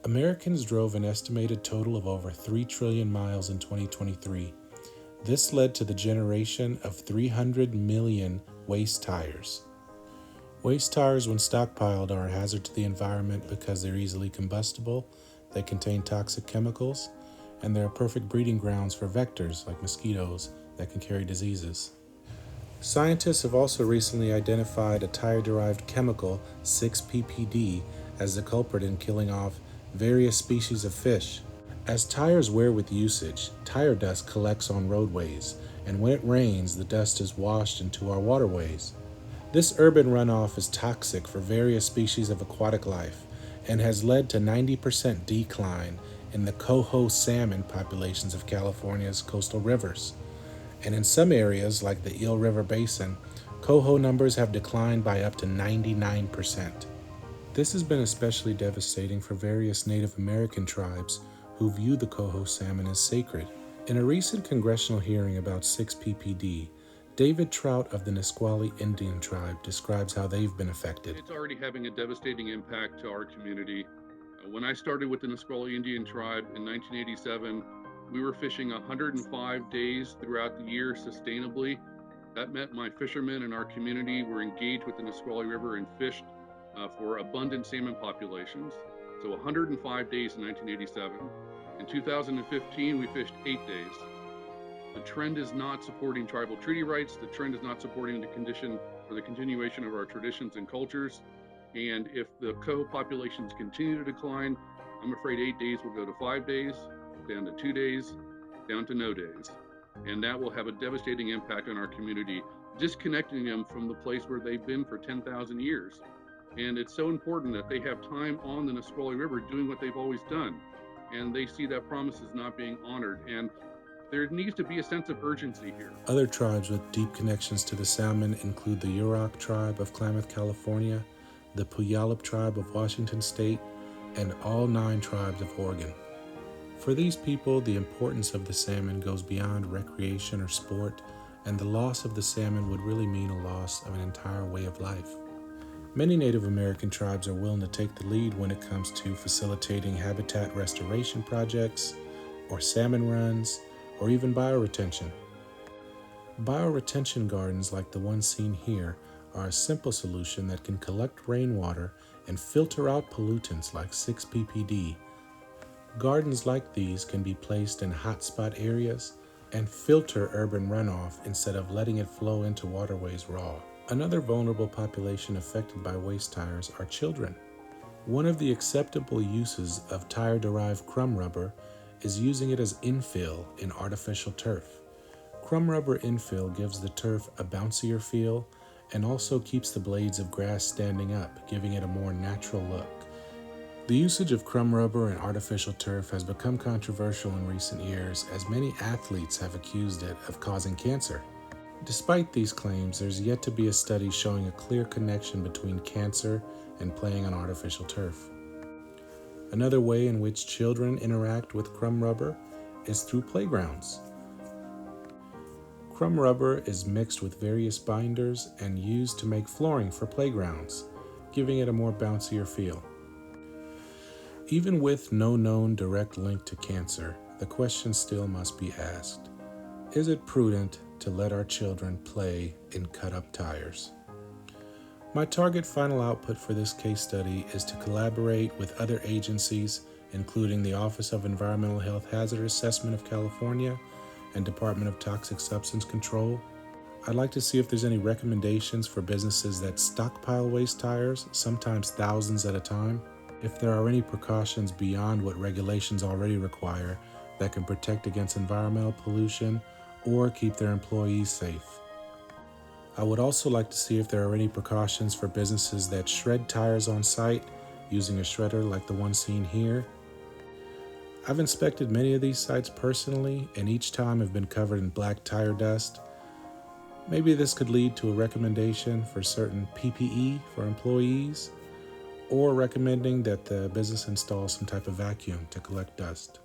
Americans drove an estimated total of over 3 trillion miles in 2023. This led to the generation of 300 million waste tires. Waste tires, when stockpiled, are a hazard to the environment because they're easily combustible, they contain toxic chemicals, and they're perfect breeding grounds for vectors like mosquitoes that can carry diseases. Scientists have also recently identified a tire-derived chemical, 6-PPD, as the culprit in killing off various species of fish. As tires wear with usage, tire dust collects on roadways, and when it rains, the dust is washed into our waterways. This urban runoff is toxic for various species of aquatic life and has led to 90% decline in the coho salmon populations of California's coastal rivers. And in some areas, like the Eel River Basin, coho numbers have declined by up to 99%. This has been especially devastating for various Native American tribes who view the coho salmon as sacred. In a recent congressional hearing about 6-PPD, David Trout of the Nisqually Indian tribe describes how they've been affected. It's already having a devastating impact to our community. When I started with the Nisqually Indian tribe in 1987, we were fishing 105 days throughout the year sustainably. That meant my fishermen in our community were engaged with the Nisqually River and fished for abundant salmon populations. So 105 days in 1987. In 2015, we fished 8 days. The trend is not supporting tribal treaty rights. The trend is not supporting the condition or the continuation of our traditions and cultures. And if the coho populations continue to decline, I'm afraid 8 days will go to 5 days, down to 2 days, down to no days. And that will have a devastating impact on our community, disconnecting them from the place where they've been for 10,000 years. And it's so important that they have time on the Nisqually River doing what they've always done. And they see that promise is not being honored. And there needs to be a sense of urgency here. Other tribes with deep connections to the salmon include the Yurok tribe of Klamath, California, the Puyallup tribe of Washington State, and all 9 tribes of Oregon. For these people, the importance of the salmon goes beyond recreation or sport, and the loss of the salmon would really mean a loss of an entire way of life. Many Native American tribes are willing to take the lead when it comes to facilitating habitat restoration projects, or salmon runs, or even bioretention. Bioretention gardens like the one seen here are a simple solution that can collect rainwater and filter out pollutants like 6-PPD. Gardens like these can be placed in hotspot areas and filter urban runoff instead of letting it flow into waterways raw. Another vulnerable population affected by waste tires are children. One of the acceptable uses of tire-derived crumb rubber is using it as infill in artificial turf. Crumb rubber infill gives the turf a bouncier feel and also keeps the blades of grass standing up, giving it a more natural look. The usage of crumb rubber and artificial turf has become controversial in recent years, as many athletes have accused it of causing cancer. Despite these claims, there's yet to be a study showing a clear connection between cancer and playing on artificial turf. Another way in which children interact with crumb rubber is through playgrounds. Crumb rubber is mixed with various binders and used to make flooring for playgrounds, giving it a more bouncier feel. Even with no known direct link to cancer, the question still must be asked: is it prudent to let our children play in cut-up tires? My target final output for this case study is to collaborate with other agencies, including the Office of Environmental Health Hazard Assessment of California and Department of Toxic Substance Control. I'd like to see if there's any recommendations for businesses that stockpile waste tires, sometimes thousands at a time. If there are any precautions beyond what regulations already require that can protect against environmental pollution or keep their employees safe. I would also like to see if there are any precautions for businesses that shred tires on site using a shredder like the one seen here. I've inspected many of these sites personally, and each time have been covered in black tire dust. Maybe this could lead to a recommendation for certain PPE for employees, or recommending that the business install some type of vacuum to collect dust.